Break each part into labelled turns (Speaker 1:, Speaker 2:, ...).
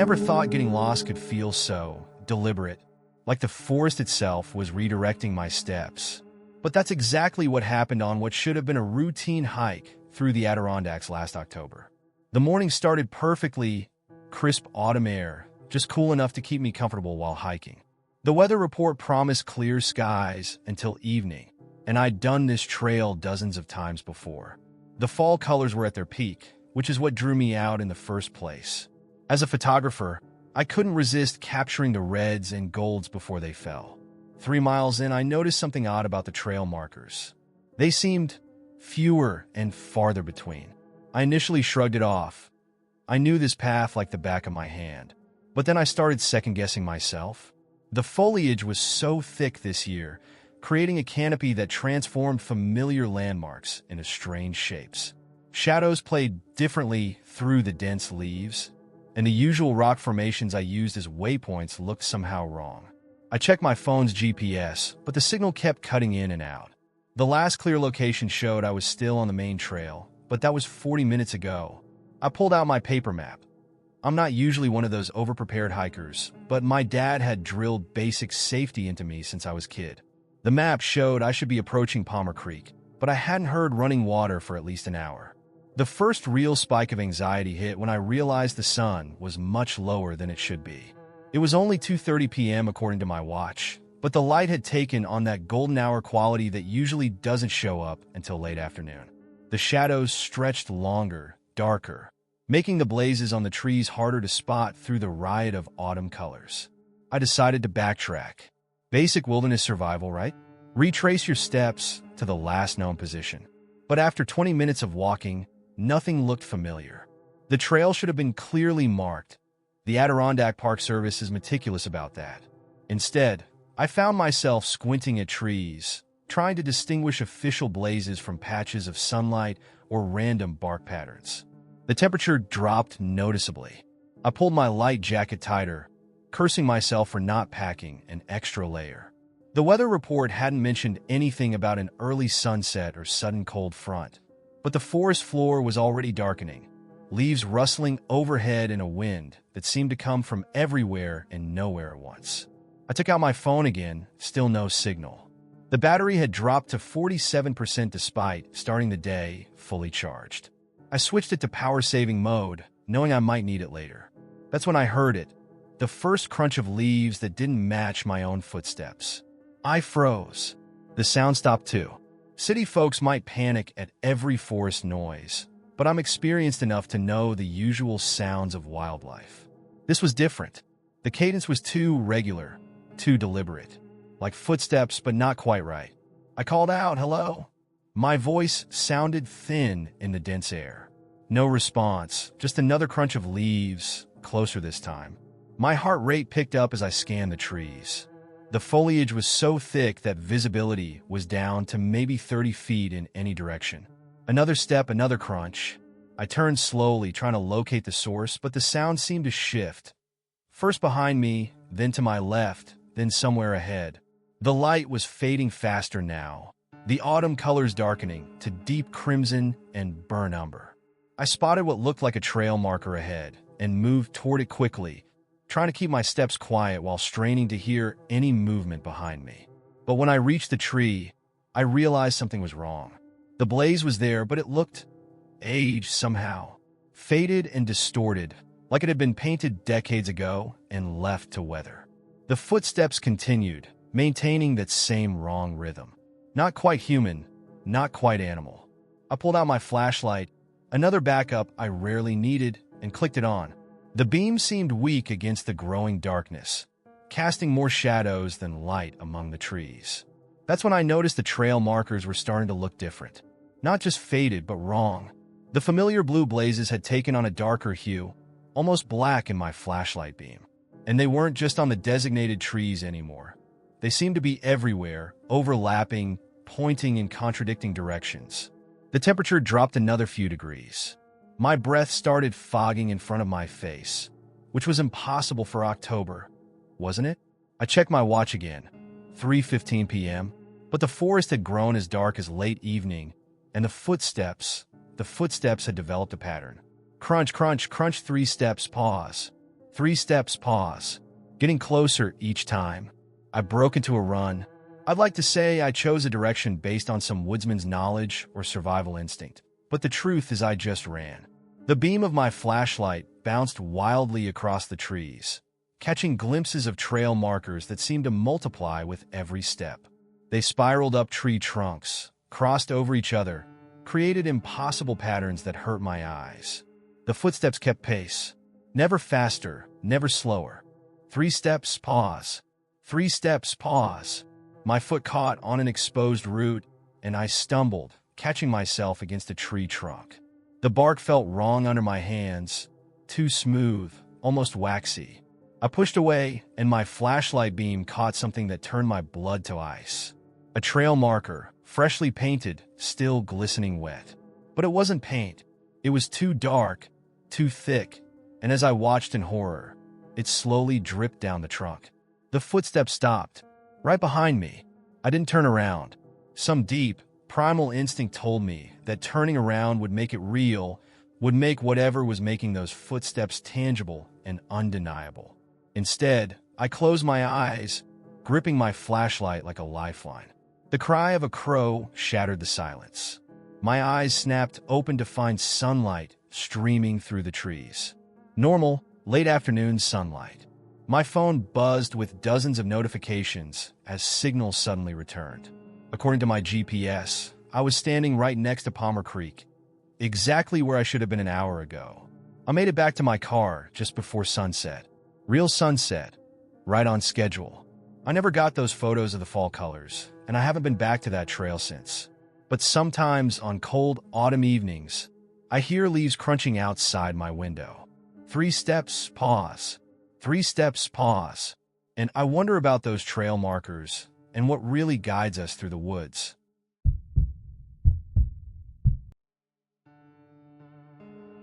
Speaker 1: never thought getting lost could feel so deliberate, like the forest itself was redirecting my steps. But that's exactly what happened on what should have been a routine hike through the Adirondacks last October. The morning started perfectly, crisp autumn air, just cool enough to keep me comfortable while hiking. The weather report promised clear skies until evening, and I'd done this trail dozens of times before. The fall colors were at their peak, which is what drew me out in the first place. As a photographer, I couldn't resist capturing the reds and golds before they fell. 3 miles in, I noticed something odd about the trail markers. They seemed fewer and farther between. I initially shrugged it off. I knew this path like the back of my hand. But then I started second-guessing myself. The foliage was so thick this year, creating a canopy that transformed familiar landmarks into strange shapes. Shadows played differently through the dense leaves, and the usual rock formations I used as waypoints looked somehow wrong. I checked my phone's GPS, but the signal kept cutting in and out. The last clear location showed I was still on the main trail, but that was 40 minutes ago. I pulled out my paper map. I'm not usually one of those over-prepared hikers, but my dad had drilled basic safety into me since I was a kid. The map showed I should be approaching Palmer Creek, but I hadn't heard running water for at least an hour. The first real spike of anxiety hit when I realized the sun was much lower than it should be. It was only 2:30 p.m. according to my watch, but the light had taken on that golden hour quality that usually doesn't show up until late afternoon. The shadows stretched longer, darker, making the blazes on the trees harder to spot through the riot of autumn colors. I decided to backtrack. Basic wilderness survival, right? Retrace your steps to the last known position. But after 20 minutes of walking, nothing looked familiar. The trail should have been clearly marked. The Adirondack Park Service is meticulous about that. Instead, I found myself squinting at trees, trying to distinguish official blazes from patches of sunlight or random bark patterns. The temperature dropped noticeably. I pulled my light jacket tighter, cursing myself for not packing an extra layer. The weather report hadn't mentioned anything about an early sunset or sudden cold front, but the forest floor was already darkening, leaves rustling overhead in a wind that seemed to come from everywhere and nowhere at once. I took out my phone again, still no signal. The battery had dropped to 47% despite starting the day fully charged. I switched it to power-saving mode, knowing I might need it later. That's when I heard it, the first crunch of leaves that didn't match my own footsteps. I froze. The sound stopped too. City folks might panic at every forest noise, but I'm experienced enough to know the usual sounds of wildlife. This was different. The cadence was too regular, too deliberate, like footsteps but not quite right. I called out, "Hello?" My voice sounded thin in the dense air. No response, just another crunch of leaves, closer this time. My heart rate picked up as I scanned the trees. The foliage was so thick that visibility was down to maybe 30 feet in any direction. Another step, another crunch. I turned slowly, trying to locate the source, but the sound seemed to shift. First behind me, then to my left, then somewhere ahead. The light was fading faster now, the autumn colors darkening to deep crimson and burnt umber. I spotted what looked like a trail marker ahead and moved toward it quickly, trying to keep my steps quiet while straining to hear any movement behind me. But when I reached the tree, I realized something was wrong. The blaze was there, but it looked aged somehow, faded and distorted, like it had been painted decades ago and left to weather. The footsteps continued, maintaining that same wrong rhythm. Not quite human, not quite animal. I pulled out my flashlight, another backup I rarely needed, and clicked it on. The beam seemed weak against the growing darkness, casting more shadows than light among the trees. That's when I noticed the trail markers were starting to look different. Not just faded, but wrong. The familiar blue blazes had taken on a darker hue, almost black in my flashlight beam. And they weren't just on the designated trees anymore. They seemed to be everywhere, overlapping, pointing in contradicting directions. The temperature dropped another few degrees. My breath started fogging in front of my face, which was impossible for October, wasn't it? I checked my watch again, 3:15 p.m., but the forest had grown as dark as late evening, and the footsteps had developed a pattern. Crunch, crunch, crunch, 3 steps, pause. 3 steps, pause. Getting closer each time. I broke into a run. I'd like to say I chose a direction based on some woodsman's knowledge or survival instinct, but the truth is I just ran. The beam of my flashlight bounced wildly across the trees, catching glimpses of trail markers that seemed to multiply with every step. They spiraled up tree trunks, crossed over each other, created impossible patterns that hurt my eyes. The footsteps kept pace. Never faster, never slower. 3 steps, pause. 3 steps, pause. My foot caught on an exposed root, and I stumbled, catching myself against a tree trunk. The bark felt wrong under my hands, too smooth, almost waxy. I pushed away, and my flashlight beam caught something that turned my blood to ice. A trail marker, freshly painted, still glistening wet. But it wasn't paint. It was too dark, too thick, and as I watched in horror, it slowly dripped down the trunk. The footsteps stopped, right behind me. I didn't turn around. Some deep, primal instinct told me that turning around would make it real, would make whatever was making those footsteps tangible and undeniable. Instead, I closed my eyes, gripping my flashlight like a lifeline. The cry of a crow shattered the silence. My eyes snapped open to find sunlight streaming through the trees. Normal, late afternoon sunlight. My phone buzzed with dozens of notifications as signal suddenly returned. According to my GPS, I was standing right next to Palmer Creek, exactly where I should have been an hour ago. I made it back to my car just before sunset. Real sunset, right on schedule. I never got those photos of the fall colors, and I haven't been back to that trail since. But sometimes on cold autumn evenings, I hear leaves crunching outside my window. 3 steps, pause. 3 steps, pause. And I wonder about those trail markers and what really guides us through the woods.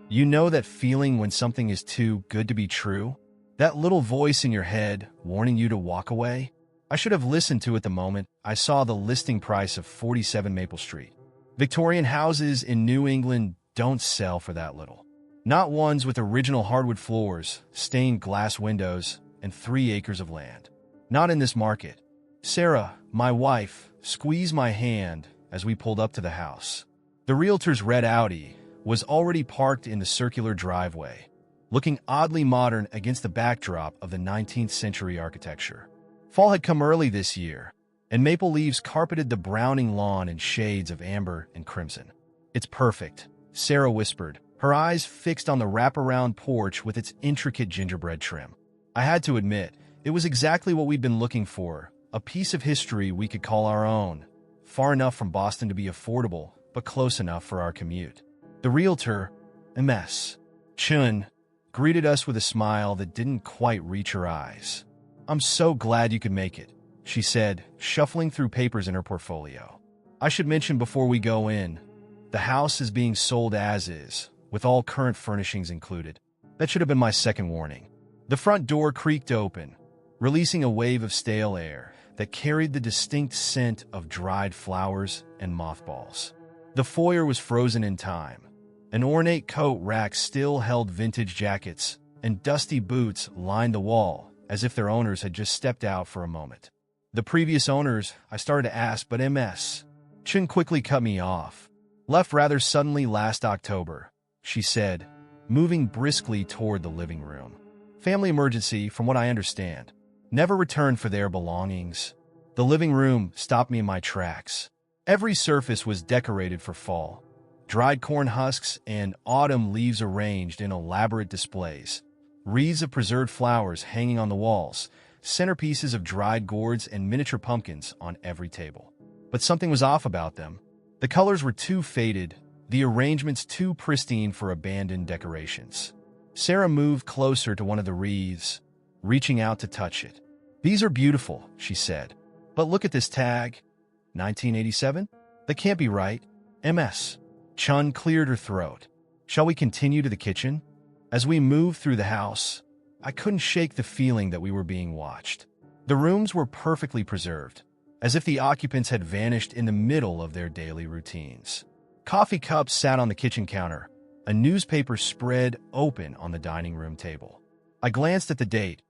Speaker 1: You know that feeling when something is too good to be true? That little voice in your head warning you to walk away? I should have listened to it the moment I saw the listing price of 47 Maple Street. Victorian houses in New England don't sell for that little. Not ones with original hardwood floors, stained glass windows, and 3 acres of land. Not in this market. Sarah, my wife, squeezed my hand as we pulled up to the house. The realtor's red Audi was already parked in the circular driveway, looking oddly modern against the backdrop of the 19th century architecture. Fall had come early this year, and maple leaves carpeted the browning lawn in shades of amber and crimson. "It's perfect," Sarah whispered, her eyes fixed on the wraparound porch with its intricate gingerbread trim. I had to admit, it was exactly what we'd been looking for, a piece of history we could call our own, far enough from Boston to be affordable, but close enough for our commute. The realtor, MS. Chun, greeted us with a smile that didn't quite reach her eyes. "I'm so glad you could make it," she said, shuffling through papers in her portfolio. "I should mention before we go in, the house is being sold as is, with all current furnishings included. That should have been my second warning." The front door creaked open, releasing a wave of stale air that carried the distinct scent of dried flowers and mothballs. The foyer was frozen in time. An ornate coat rack still held vintage jackets, and dusty boots lined the wall as if their owners had just stepped out for a moment. The previous owners, I started to ask, but MS. Chun quickly cut me off. "Left rather suddenly last October," she said, moving briskly toward the living room. "Family emergency, from what I understand. Never returned for their belongings." The living room stopped me in my tracks. Every surface was decorated for fall. Dried corn husks and autumn leaves arranged in elaborate displays. Wreaths of preserved flowers hanging on the walls. Centerpieces of dried gourds and miniature pumpkins on every table. But something was off about them. The colors were too faded, the arrangements too pristine for abandoned decorations. Sarah moved closer to one of the wreaths, reaching out to touch it. "These are beautiful," she said. "But look at this tag. 1987? That can't be right." MS. Chun cleared her throat. "Shall we continue to the kitchen?" As we moved through the house, I couldn't shake the feeling that we were being watched. The rooms were perfectly preserved, as if the occupants had vanished in the middle of their daily routines. Coffee cups sat on the kitchen counter, a newspaper spread open on the dining room table. I glanced at the date,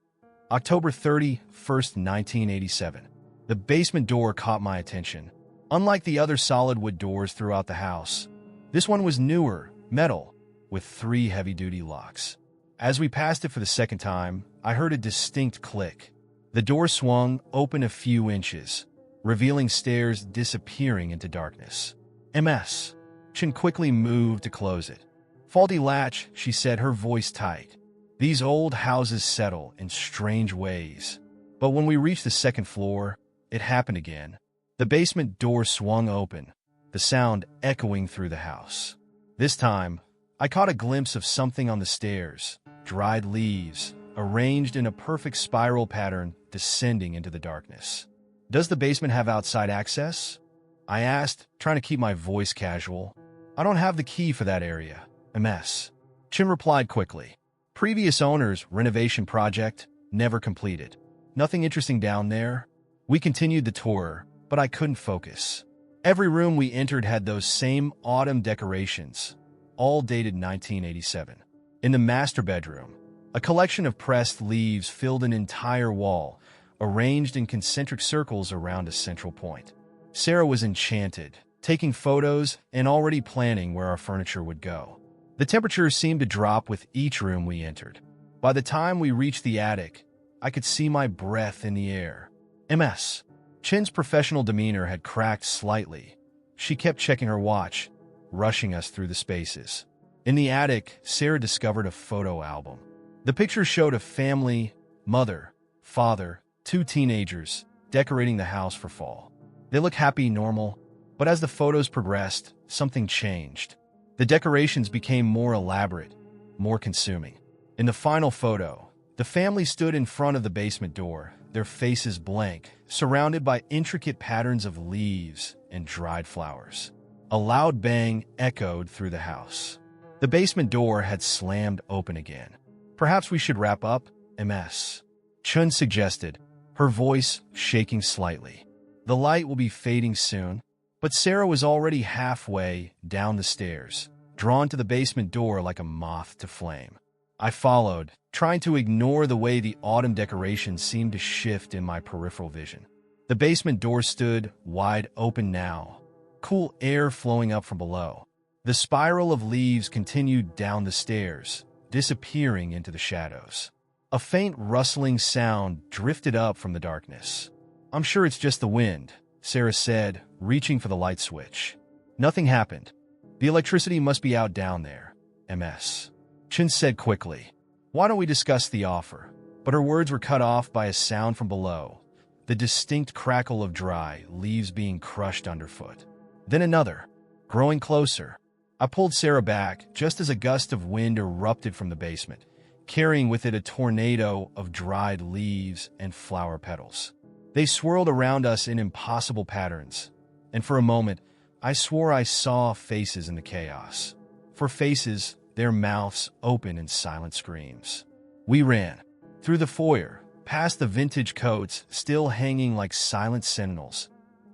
Speaker 1: October 31st, 1987. The basement door caught my attention. Unlike the other solid wood doors throughout the house, this one was newer, metal, with 3 heavy-duty locks. As we passed it for the second time, I heard a distinct click. The door swung open a few inches, revealing stairs disappearing into darkness. MS. Chen quickly moved to close it. Faulty latch, she said, her voice tight. These old houses settle in strange ways. But when we reached the second floor, it happened again. The basement door swung open, the sound echoing through the house. This time, I caught a glimpse of something on the stairs, dried leaves, arranged in a perfect spiral pattern descending into the darkness. Does the basement have outside access? I asked, trying to keep my voice casual. I don't have the key for that area. MS. Chen replied quickly. Previous owner's renovation project never completed. Nothing interesting down there. We continued the tour, but I couldn't focus. Every room we entered had those same autumn decorations, all dated 1987. In the master bedroom, a collection of pressed leaves filled an entire wall, arranged in concentric circles around a central point. Sarah was enchanted, taking photos and already planning where our furniture would go. The temperature seemed to drop with each room we entered. By the time we reached the attic, I could see my breath in the air. MS. Chen's professional demeanor had cracked slightly. She kept checking her watch, rushing us through the spaces. In the attic, Sarah discovered a photo album. The picture showed a family, mother, father, 2 teenagers, decorating the house for fall. They looked happy, normal, but as the photos progressed, something changed. The decorations became more elaborate, more consuming. In the final photo, the family stood in front of the basement door, their faces blank, surrounded by intricate patterns of leaves and dried flowers. A loud bang echoed through the house. The basement door had slammed open again. Perhaps we should wrap up, MS. Chun suggested, her voice shaking slightly. The light will be fading soon. But Sarah was already halfway down the stairs, drawn to the basement door like a moth to flame. I followed, trying to ignore the way the autumn decorations seemed to shift in my peripheral vision. The basement door stood wide open now, cool air flowing up from below. The spiral of leaves continued down the stairs, disappearing into the shadows. A faint rustling sound drifted up from the darkness. I'm sure it's just the wind, Sarah said, reaching for the light switch. Nothing happened. The electricity must be out down there, MS. Chen said quickly. Why don't we discuss the offer? But her words were cut off by a sound from below, the distinct crackle of dry leaves being crushed underfoot. Then another, growing closer. I pulled Sarah back just as a gust of wind erupted from the basement, carrying with it a tornado of dried leaves and flower petals. They swirled around us in impossible patterns, and for a moment, I swore I saw faces in the chaos. For faces, their mouths open in silent screams. We ran, through the foyer, past the vintage coats still hanging like silent sentinels,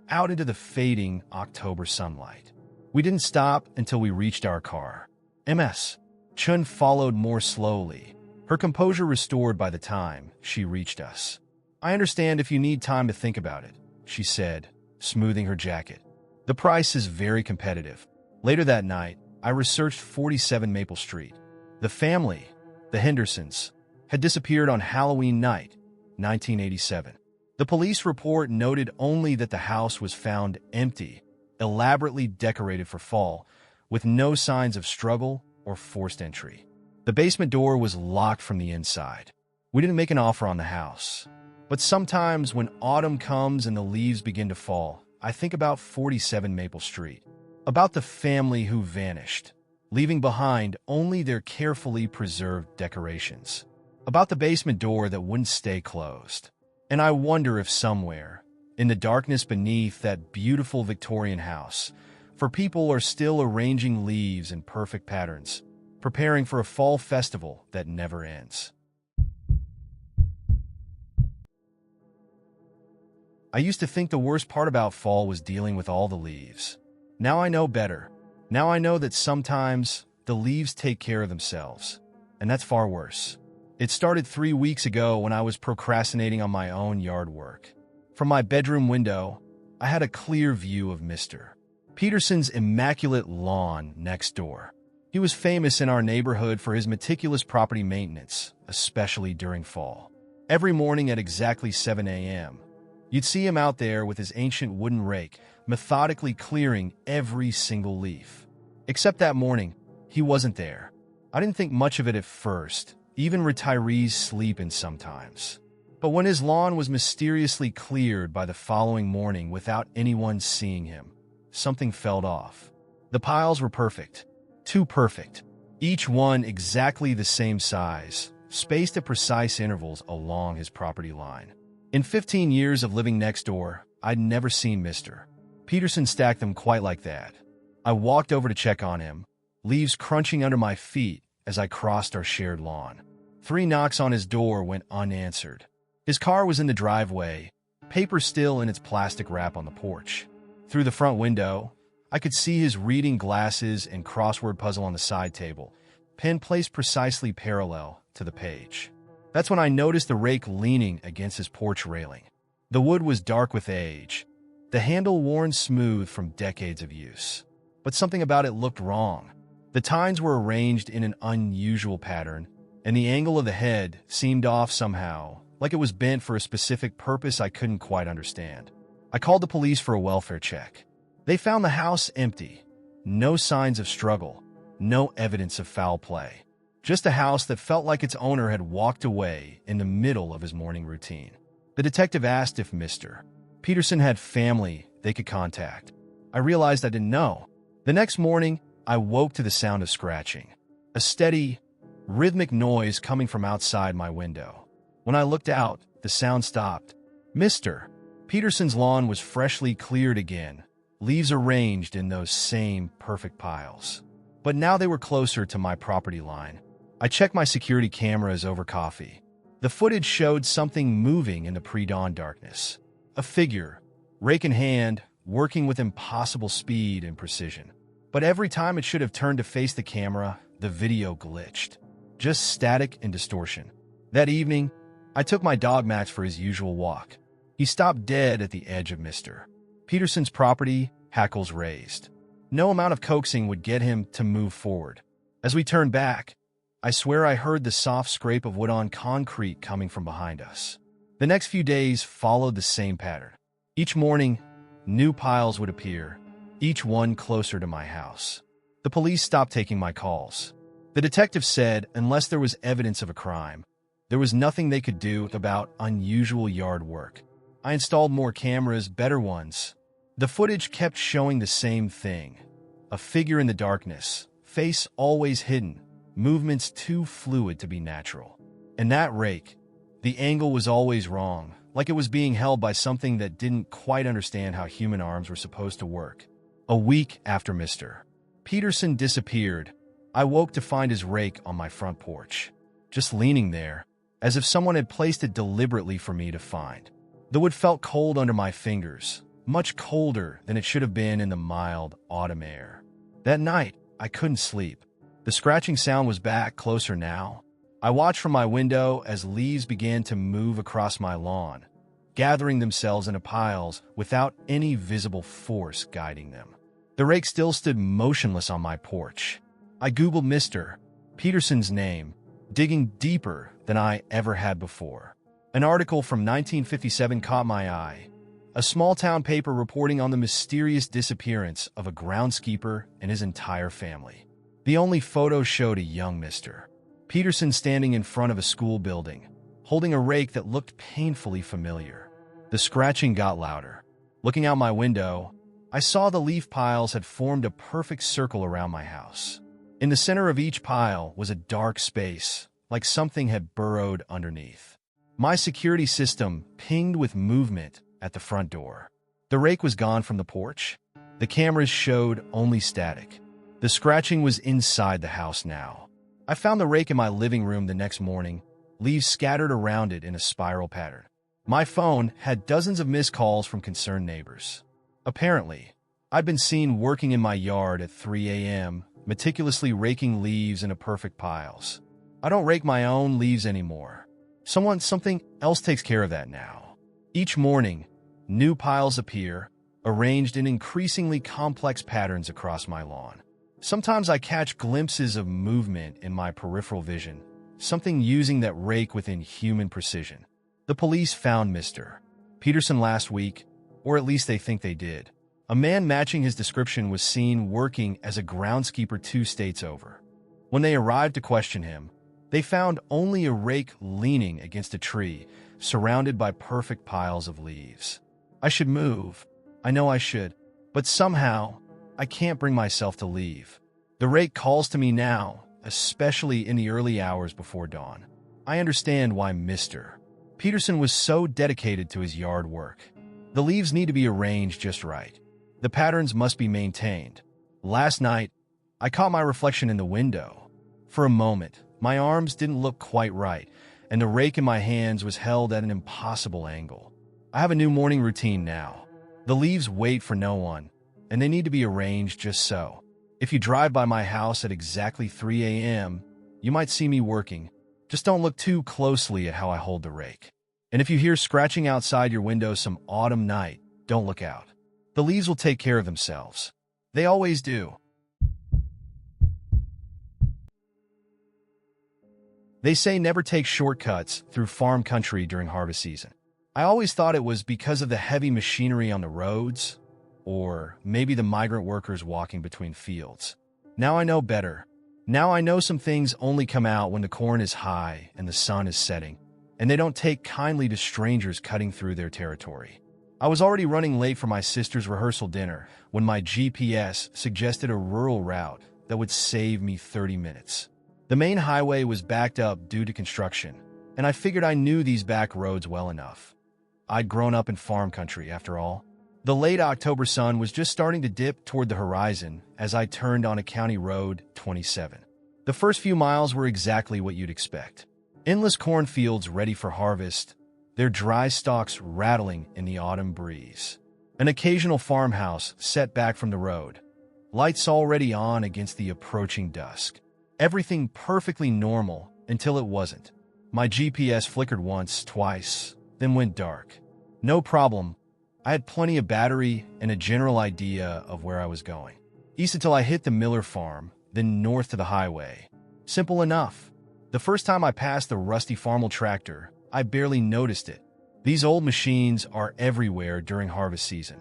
Speaker 1: out into the fading October sunlight. We didn't stop until we reached our car. MS. Chun followed more slowly, her composure restored by the time she reached us. I understand if you need time to think about it, she said, smoothing her jacket. The price is very competitive. Later that night, I researched 47 Maple Street. The family, the Hendersons, had disappeared on Halloween night, 1987. The police report noted only that the house was found empty, elaborately decorated for fall, with no signs of struggle or forced entry. The basement door was locked from the inside. We didn't make an offer on the house. But sometimes when autumn comes and the leaves begin to fall, I think about 47 Maple Street, about the family who vanished, leaving behind only their carefully preserved decorations, about the basement door that wouldn't stay closed. And I wonder if somewhere, in the darkness beneath that beautiful Victorian house, for people are still arranging leaves in perfect patterns, preparing for a fall festival that never ends. I used to think the worst part about fall was dealing with all the leaves. Now I know better. Now I know that sometimes the leaves take care of themselves, and that's far worse. It started 3 weeks ago when I was procrastinating on my own yard work. From my bedroom window, I had a clear view of Mr. Peterson's immaculate lawn next door. He was famous in our neighborhood for his meticulous property maintenance, especially during fall. Every morning at exactly 7 a.m., you'd see him out there with his ancient wooden rake, methodically clearing every single leaf. Except that morning, he wasn't there. I didn't think much of it at first. Even retirees sleep in sometimes. But when his lawn was mysteriously cleared by the following morning without anyone seeing him, something felt off. The piles were perfect. Too perfect. Each one exactly the same size, spaced at precise intervals along his property line. In 15 years of living next door, I'd never seen Mr. Peterson stack them quite like that. I walked over to check on him, leaves crunching under my feet as I crossed our shared lawn. 3 knocks on his door went unanswered. His car was in the driveway, paper still in its plastic wrap on the porch. Through the front window, I could see his reading glasses and crossword puzzle on the side table, pen placed precisely parallel to the page. That's when I noticed the rake leaning against his porch railing. The wood was dark with age, the handle worn smooth from decades of use. But something about it looked wrong. The tines were arranged in an unusual pattern, and the angle of the head seemed off somehow, like it was bent for a specific purpose I couldn't quite understand. I called the police for a welfare check. They found the house empty. No signs of struggle, no evidence of foul play. Just a house that felt like its owner had walked away in the middle of his morning routine. The detective asked if Mr. Peterson had family they could contact. I realized I didn't know. The next morning, I woke to the sound of scratching, a steady, rhythmic noise coming from outside my window. When I looked out, the sound stopped. Mr. Peterson's lawn was freshly cleared again, leaves arranged in those same perfect piles. But now they were closer to my property line. I checked my security cameras over coffee. The footage showed something moving in the pre-dawn darkness. A figure, rake in hand, working with impossible speed and precision. But every time it should have turned to face the camera, the video glitched. Just static and distortion. That evening, I took my dog Max for his usual walk. He stopped dead at the edge of Mr. Peterson's property, hackles raised. No amount of coaxing would get him to move forward. As we turned back, I swear I heard the soft scrape of wood on concrete coming from behind us. The next few days followed the same pattern. Each morning, new piles would appear, each one closer to my house. The police stopped taking my calls. The detective said unless there was evidence of a crime, there was nothing they could do about unusual yard work. I installed more cameras, better ones. The footage kept showing the same thing. A figure in the darkness, face always hidden, movements too fluid to be natural. And that rake, the angle was always wrong, like it was being held by something that didn't quite understand how human arms were supposed to work. A week after Mr. Peterson disappeared, I woke to find his rake on my front porch, just leaning there, as if someone had placed it deliberately for me to find. The wood felt cold under my fingers, much colder than it should have been in the mild autumn air. That night, I couldn't sleep. The scratching sound was back, closer now. I watched from my window as leaves began to move across my lawn, gathering themselves into piles without any visible force guiding them. The rake still stood motionless on my porch. I Googled Mr. Peterson's name, digging deeper than I ever had before. An article from 1957 caught my eye. A small-town paper reporting on the mysterious disappearance of a groundskeeper and his entire family. The only photo showed a young Mr. Peterson standing in front of a school building, holding a rake that looked painfully familiar. The scratching got louder. Looking out my window, I saw the leaf piles had formed a perfect circle around my house. In the center of each pile was a dark space, like something had burrowed underneath. My security system pinged with movement at the front door. The rake was gone from the porch. The cameras showed only static. The scratching was inside the house now. I found the rake in my living room the next morning, leaves scattered around it in a spiral pattern. My phone had dozens of missed calls from concerned neighbors. Apparently, I'd been seen working in my yard at 3 a.m., meticulously raking leaves into perfect piles. I don't rake my own leaves anymore. Something else takes care of that now. Each morning, new piles appear, arranged in increasingly complex patterns across my lawn. Sometimes I catch glimpses of movement in my peripheral vision, something using that rake within human precision. The police found Mr. Peterson last week, or at least they think they did. A man matching his description was seen working as a groundskeeper 2 states over. When they arrived to question him, they found only a rake leaning against a tree, surrounded by perfect piles of leaves. I should move. I know I should. But somehow, I can't bring myself to leave. The rake calls to me now, especially in the early hours before dawn. I understand why Mr. Peterson was so dedicated to his yard work. The leaves need to be arranged just right. The patterns must be maintained. Last night, I caught my reflection in the window. For a moment, my arms didn't look quite right, and the rake in my hands was held at an impossible angle. I have a new morning routine now. The leaves wait for no one, and they need to be arranged just so. If you drive by my house at exactly 3 a.m., you might see me working. Just don't look too closely at how I hold the rake. And if you hear scratching outside your window some autumn night, don't look out. The leaves will take care of themselves. They always do. They say never take shortcuts through farm country during harvest season. I always thought it was because of the heavy machinery on the roads, or maybe the migrant workers walking between fields. Now I know better. Now I know some things only come out when the corn is high and the sun is setting, and they don't take kindly to strangers cutting through their territory. I was already running late for my sister's rehearsal dinner when my GPS suggested a rural route that would save me 30 minutes. The main highway was backed up due to construction, and I figured I knew these back roads well enough. I'd grown up in farm country, after all. The late October sun was just starting to dip toward the horizon as I turned on a county road 27. The first few miles were exactly what you'd expect. Endless cornfields ready for harvest, their dry stalks rattling in the autumn breeze. An occasional farmhouse set back from the road, lights already on against the approaching dusk. Everything perfectly normal until it wasn't. My GPS flickered once, twice, then went dark. No problem. I had plenty of battery and a general idea of where I was going. East until I hit the Miller farm, then north to the highway. Simple enough. The first time I passed the rusty Farmall tractor, I barely noticed it. These old machines are everywhere during harvest season,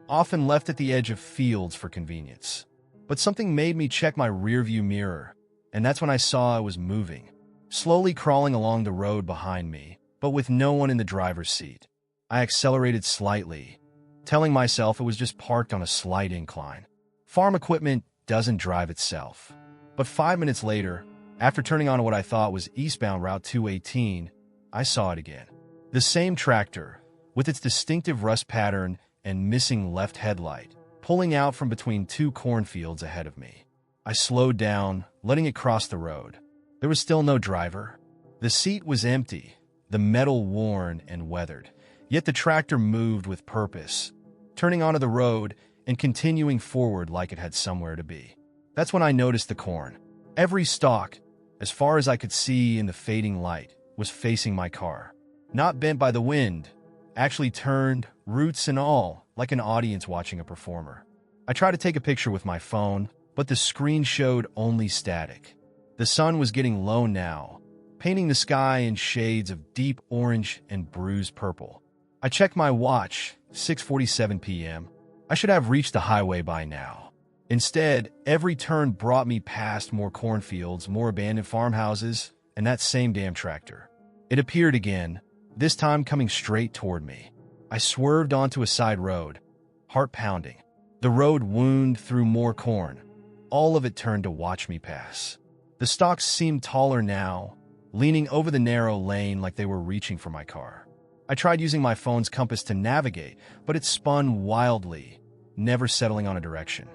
Speaker 1: often left at the edge of fields for convenience. But something made me check my rearview mirror, and that's when I saw it was moving, slowly crawling along the road behind me, but with no one in the driver's seat. I accelerated slightly, telling myself it was just parked on a slight incline. Farm equipment doesn't drive itself. But 5 minutes later, after turning on what I thought was eastbound Route 218, I saw it again. The same tractor, with its distinctive rust pattern and missing left headlight, pulling out from between 2 cornfields ahead of me. I slowed down, letting it cross the road. There was still no driver. The seat was empty, the metal worn and weathered. Yet the tractor moved with purpose, turning onto the road and continuing forward like it had somewhere to be. That's when I noticed the corn. Every stalk, as far as I could see in the fading light, was facing my car. Not bent by the wind, actually turned, roots and all, like an audience watching a performer. I tried to take a picture with my phone, but the screen showed only static. The sun was getting low now, painting the sky in shades of deep orange and bruised purple. I checked my watch, 6:47 p.m. I should have reached the highway by now. Instead, every turn brought me past more cornfields, more abandoned farmhouses, and that same damn tractor. It appeared again, this time coming straight toward me. I swerved onto a side road, heart pounding. The road wound through more corn. All of it turned to watch me pass. The stalks seemed taller now, leaning over the narrow lane like they were reaching for my car. I tried using my phone's compass to navigate, but it spun wildly, never settling on a direction.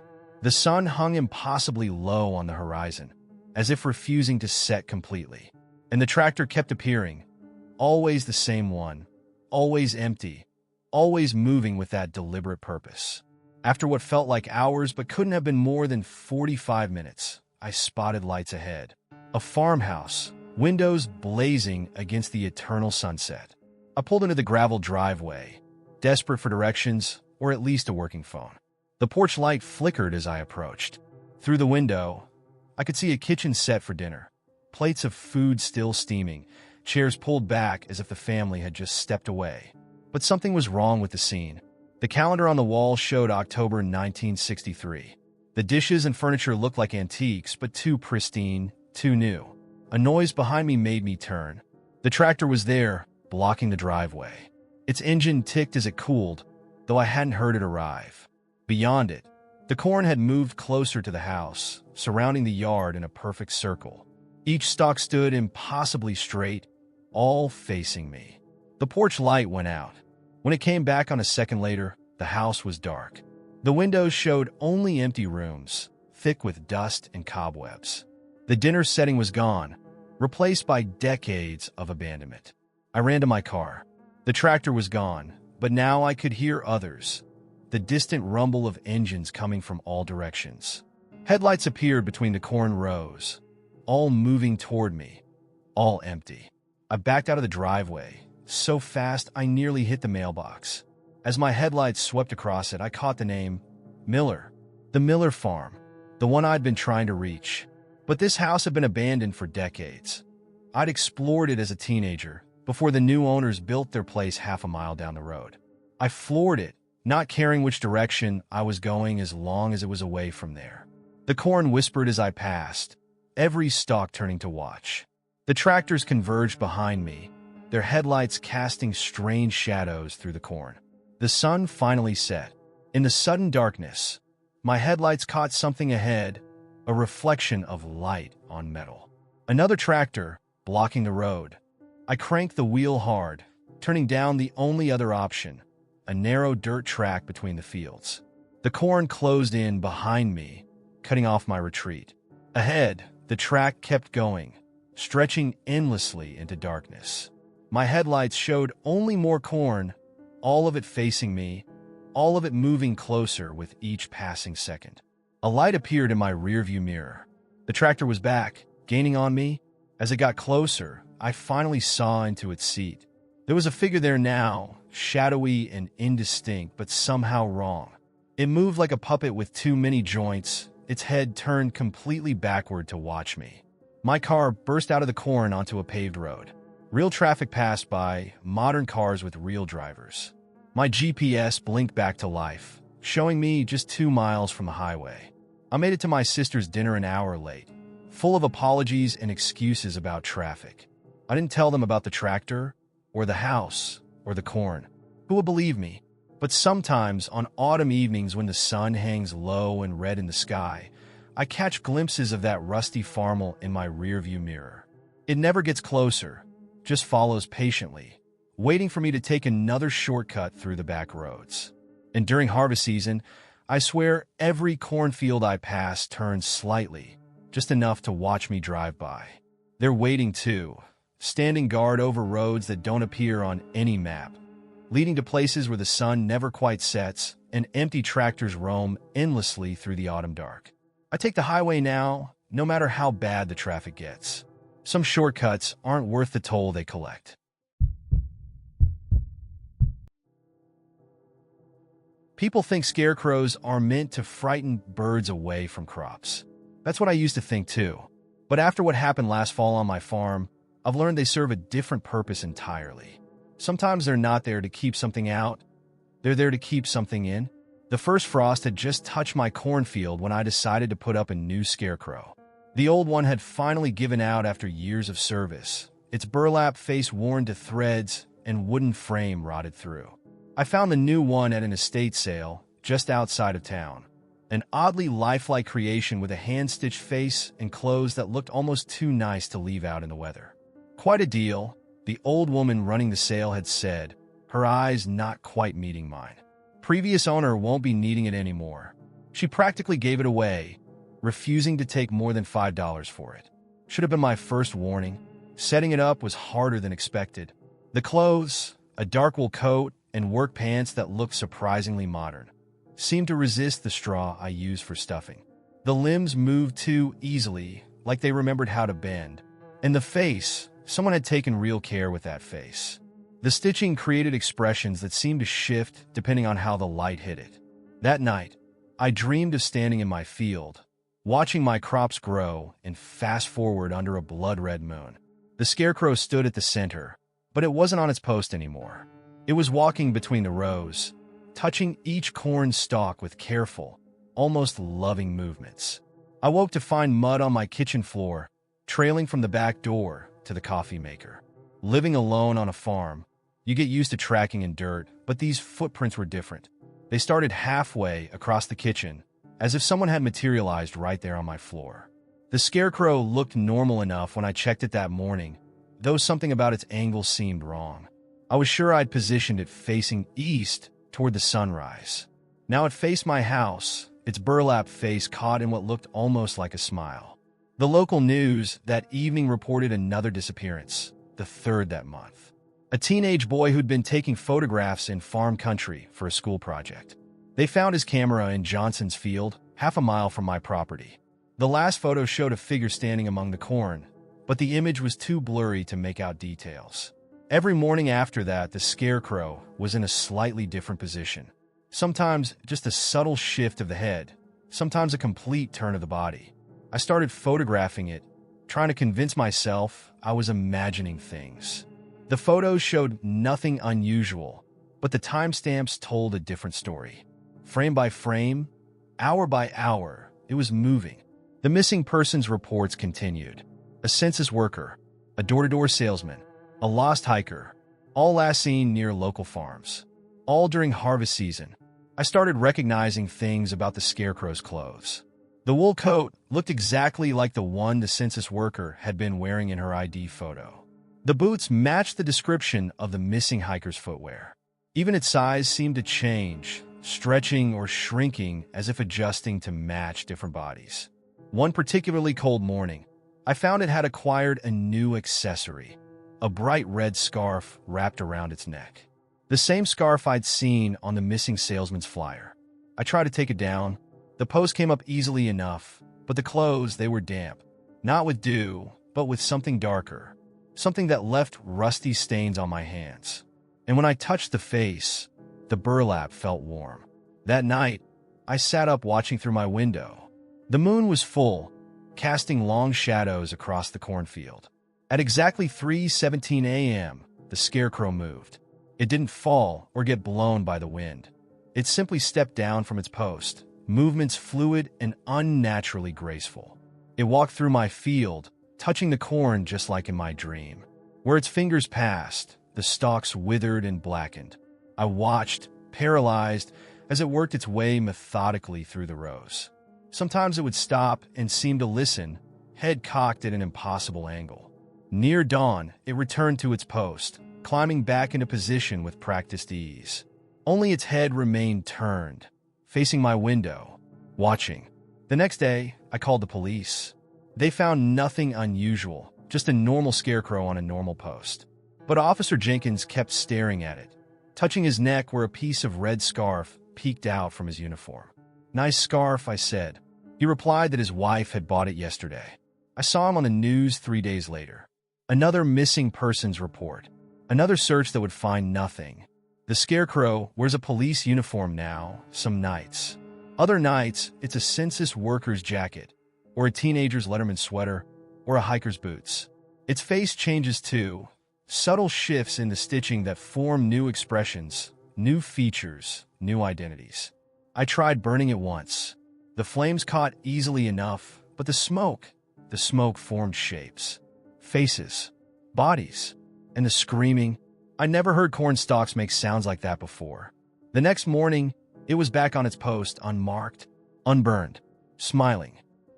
Speaker 1: The sun hung impossibly low on the horizon, as if refusing to set completely. And the tractor kept appearing, always the same one, always empty, always moving with that deliberate purpose. After what felt like hours but couldn't have been more than 45 minutes, I spotted lights ahead. A farmhouse, windows blazing against the eternal sunset. I pulled into the gravel driveway, desperate for directions or at least a working phone. The porch light flickered as I approached. Through the window, I could see a kitchen set for dinner. Plates of food still steaming, chairs pulled back as if the family had just stepped away. But something was wrong with the scene. The calendar on the wall showed October 1963. The dishes and furniture looked like antiques, but too pristine, too new. A noise behind me made me turn. The tractor was there, blocking the driveway. Its engine ticked as it cooled, though I hadn't heard it arrive. Beyond it, the corn had moved closer to the house, surrounding the yard in a perfect circle. Each stalk stood impossibly straight, all facing me. The porch light went out. When it came back on a second later, the house was dark. The windows showed only empty rooms, thick with dust and cobwebs. The dinner setting was gone, replaced by decades of abandonment. I ran to my car. The tractor was gone, but now I could hear others, the distant rumble of engines coming from all directions. Headlights appeared between the corn rows, all moving toward me, all empty. I backed out of the driveway, so fast I nearly hit the mailbox. As my headlights swept across it, I caught the name Miller. The Miller farm, the one I'd been trying to reach. But this house had been abandoned for decades. I'd explored it as a teenager, before the new owners built their place half a mile down the road. I floored it, not caring which direction I was going as long as it was away from there. The corn whispered as I passed, every stalk turning to watch. The tractors converged behind me, their headlights casting strange shadows through the corn. The sun finally set. In the sudden darkness, my headlights caught something ahead, a reflection of light on metal. Another tractor, blocking the road. I cranked the wheel hard, turning down the only other option, a narrow dirt track between the fields. The corn closed in behind me, cutting off my retreat. Ahead, the track kept going, stretching endlessly into darkness. My headlights showed only more corn, all of it facing me, all of it moving closer with each passing second. A light appeared in my rearview mirror. The tractor was back, gaining on me. As it got closer, I finally saw into its seat. There was a figure there now, shadowy and indistinct, but somehow wrong. It moved like a puppet with too many joints, its head turned completely backward to watch me. My car burst out of the corn onto a paved road. Real traffic passed by, modern cars with real drivers. My GPS blinked back to life, showing me just 2 miles from the highway. I made it to my sister's dinner an hour late, full of apologies and excuses about traffic. I didn't tell them about the tractor, or the house, or the corn. Who would believe me? But sometimes, on autumn evenings when the sun hangs low and red in the sky, I catch glimpses of that rusty farmel in my rearview mirror. It never gets closer, just follows patiently, waiting for me to take another shortcut through the back roads. And during harvest season, I swear every cornfield I pass turns slightly, just enough to watch me drive by. They're waiting too, standing guard over roads that don't appear on any map, leading to places where the sun never quite sets and empty tractors roam endlessly through the autumn dark. I take the highway now, no matter how bad the traffic gets. Some shortcuts aren't worth the toll they collect. People think scarecrows are meant to frighten birds away from crops. That's what I used to think too. But after what happened last fall on my farm, I've learned they serve a different purpose entirely. Sometimes they're not there to keep something out. They're there to keep something in. The first frost had just touched my cornfield when I decided to put up a new scarecrow. The old one had finally given out after years of service, its burlap face worn to threads and wooden frame rotted through. I found the new one at an estate sale just outside of town, an oddly lifelike creation with a hand-stitched face and clothes that looked almost too nice to leave out in the weather. Quite a deal, the old woman running the sale had said, her eyes not quite meeting mine. Previous owner won't be needing it anymore. She practically gave it away, refusing to take more than $5 for it. Should have been my first warning. Setting it up was harder than expected. The clothes, a dark wool coat, and work pants that looked surprisingly modern, seemed to resist the straw I used for stuffing. The limbs moved too easily, like they remembered how to bend, And the face, someone had taken real care with that face. The stitching created expressions that seemed to shift depending on how the light hit it. That night, I dreamed of standing in my field, watching my crops grow, and fast forward under a blood-red moon. The scarecrow stood at the center, but it wasn't on its post anymore. It was walking between the rows, touching each corn stalk with careful, almost loving movements. I woke to find mud on my kitchen floor, trailing from the back door to the coffee maker. Living alone on a farm, you get used to tracking in dirt, but these footprints were different. They started halfway across the kitchen, as if someone had materialized right there on my floor. The scarecrow looked normal enough when I checked it that morning, though something about its angle seemed wrong. I was sure I'd positioned it facing east toward the sunrise. Now it faced my house, its burlap face caught in what looked almost like a smile. The local news that evening reported another disappearance, the third that month. A teenage boy who'd been taking photographs in farm country for a school project. They found his camera in Johnson's field, half a mile from my property. The last photo showed a figure standing among the corn, but the image was too blurry to make out details. Every morning after that, the scarecrow was in a slightly different position. Sometimes just a subtle shift of the head, sometimes a complete turn of the body. I started photographing it, trying to convince myself I was imagining things. The photos showed nothing unusual, but the timestamps told a different story. Frame by frame, hour by hour, it was moving. The missing persons reports continued. A census worker, a door-to-door salesman, a lost hiker, all last seen near local farms. All during harvest season, I started recognizing things about the scarecrow's clothes. The wool coat looked exactly like the one the census worker had been wearing in her ID photo. The boots matched the description of the missing hiker's footwear. Even its size seemed to change, stretching or shrinking as if adjusting to match different bodies. One particularly cold morning, I found it had acquired a new accessory, a bright red scarf wrapped around its neck. The same scarf I'd seen on the missing salesman's flyer. I tried to take it down. The post came up easily enough, but the clothes, they were damp. Not with dew, but with something darker. Something that left rusty stains on my hands. And when I touched the face, the burlap felt warm. That night, I sat up watching through my window. The moon was full, casting long shadows across the cornfield. At exactly 3:17 a.m., the scarecrow moved. It didn't fall or get blown by the wind. It simply stepped down from its post, movements fluid and unnaturally graceful. It walked through my field, touching the corn just like in my dream. Where its fingers passed, the stalks withered and blackened. I watched, paralyzed, as it worked its way methodically through the rows. Sometimes it would stop and seem to listen, head cocked at an impossible angle. Near dawn, it returned to its post, climbing back into position with practiced ease. Only its head remained turned, facing my window, watching. The next day, I called the police. They found nothing unusual, just a normal scarecrow on a normal post. But Officer Jenkins kept staring at it, touching his neck where a piece of red scarf peeked out from his uniform. "Nice scarf," I said. He replied that his wife had bought it yesterday. I saw him on the news 3 days later. Another missing persons report. Another search that would find nothing. The scarecrow wears a police uniform now, some nights. Other nights, it's a census worker's jacket, or a teenager's Letterman sweater, or a hiker's boots. Its face changes too, subtle shifts in the stitching that form new expressions, new features, new identities. I tried burning it once. The flames caught easily enough, but the smoke formed shapes, faces, bodies, and the screaming. I never heard corn stalks make sounds like that before. The next morning, it was back on its post, unmarked, unburned, smiling.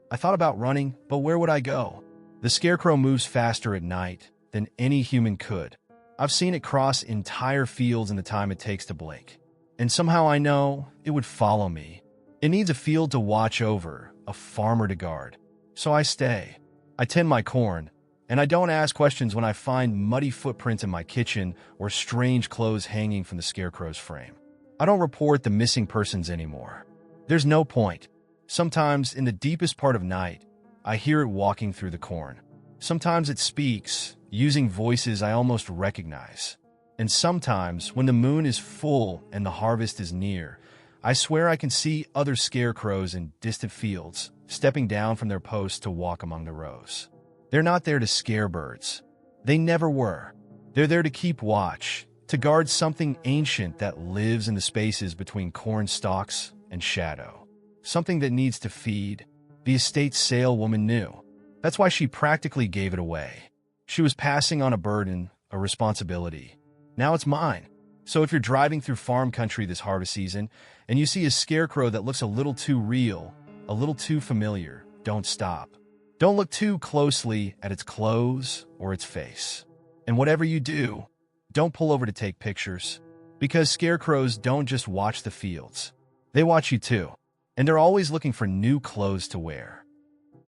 Speaker 1: I thought about running, but where would I go? The scarecrow moves faster at night than any human could. I've seen it cross entire fields in the time it takes to blink. And somehow I know it would follow me. It needs a field to watch over, a farmer to guard. So I stay. I tend my corn, and I don't ask questions when I find muddy footprints in my kitchen or strange clothes hanging from the scarecrow's frame. I don't report the missing persons anymore. There's no point. Sometimes, in the deepest part of night, I hear it walking through the corn. Sometimes it speaks, using voices I almost recognize. And sometimes, when the moon is full and the harvest is near, I swear I can see other scarecrows in distant fields, stepping down from their posts to walk among the rows. They're not there to scare birds. They never were. They're there to keep watch, to guard something ancient that lives in the spaces between corn stalks and shadow. Something that needs to feed. The estate saleswoman knew. That's why she practically gave it away. She was passing on a burden, a responsibility. Now it's mine. So if you're driving through farm country this harvest season and you see a scarecrow that looks a little too real, a little too familiar, don't stop. Don't look too closely at its clothes or its face. And whatever you do, don't pull over to take pictures, because scarecrows don't just watch the fields. They watch you too, and they're always looking for new clothes to wear.